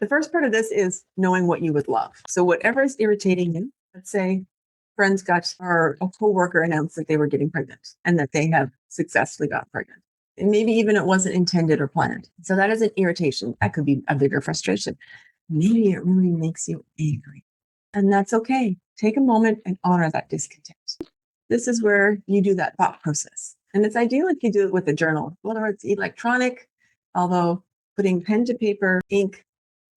The first part of this is knowing what you would love. So whatever is irritating you, let's say friends got or a coworker announced that they were getting pregnant and that they have successfully got pregnant. And maybe even it wasn't intended or planned. So that is an irritation. That could be a bigger frustration. Maybe it really makes you angry. And that's okay. Take a moment and honor that discontent. This is where you do that thought process. And it's ideal if you do it with a journal, whether it's electronic, although putting pen to paper, ink,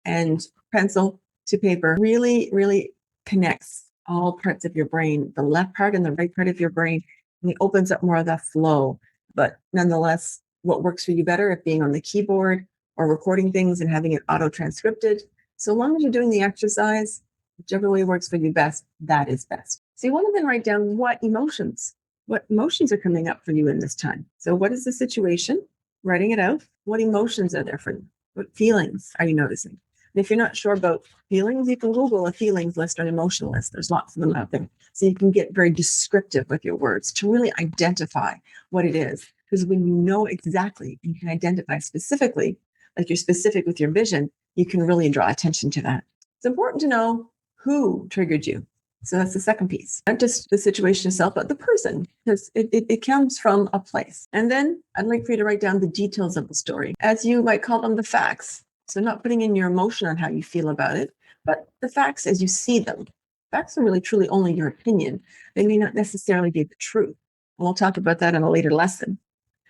and pencil to paper really, really connects all parts of your brain, the left part and the right part of your brain, and it opens up more of that flow. But nonetheless, what works for you better if being on the keyboard or recording things and having it auto-transcripted, so long as you're doing the exercise, whichever way works for you best, that is best. So you want to then write down what emotions are coming up for you in this time. So what is the situation? Writing it out. What emotions are there for you? What feelings are you noticing? And if you're not sure about feelings, you can Google a feelings list or an emotion list. There's lots of them out there. So you can get very descriptive with your words to really identify what it is. Because when you know exactly and you can identify specifically, like you're specific with your vision, you can really draw attention to that. It's important to know who triggered you. So that's the second piece, not just the situation itself, but the person, because it comes from a place. And then I'd like for you to write down the details of the story, as you might call them, the facts. So not putting in your emotion on how you feel about it, but the facts as you see them. Facts are really truly only your opinion. They may not necessarily be the truth. And we'll talk about that in a later lesson.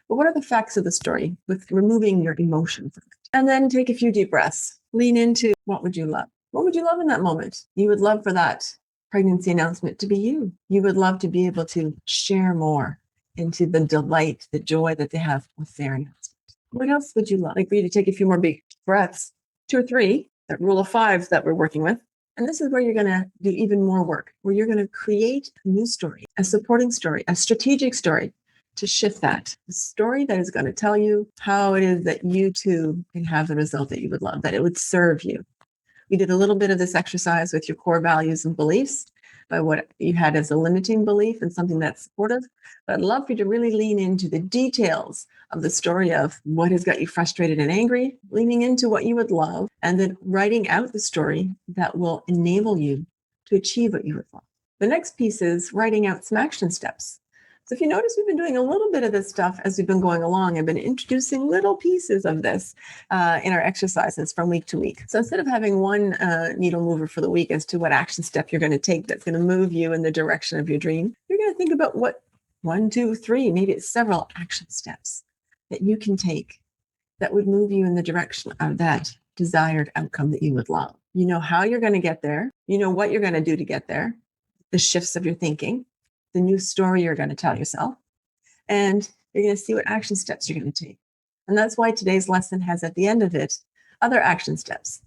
But what are the facts of the story with removing your emotion from it? And then take a few deep breaths. Lean into what would you love? What would you love in that moment? You would love for that pregnancy announcement to be you. You would love to be able to share more into the delight, the joy that they have with their announcement. What else would you love? Like for you to take a few more big breaths, 2 or 3, that rule of 5 that we're working with. And this is where you're going to do even more work, where you're going to create a new story, a supporting story, a strategic story to shift that. A story that is going to tell you how it is that you too can have the result that you would love, that it would serve you. We did a little bit of this exercise with your core values and beliefs by what you had as a limiting belief and something that's supportive. But I'd love for you to really lean into the details of the story of what has got you frustrated and angry, leaning into what you would love, and then writing out the story that will enable you to achieve what you would love. The next piece is writing out some action steps. So if you notice, we've been doing a little bit of this stuff as we've been going along. I've been introducing little pieces of this in our exercises from week to week. So instead of having one needle mover for the week as to what action step you're going to take that's going to move you in the direction of your dream, you're going to think about what 1, 2, 3, maybe it's several action steps that you can take that would move you in the direction of that desired outcome that you would love. You know how you're going to get there. You know what you're going to do to get there, the shifts of your thinking, the new story you're going to tell yourself, and you're going to see what action steps you're going to take. And that's why today's lesson has at the end of it other action steps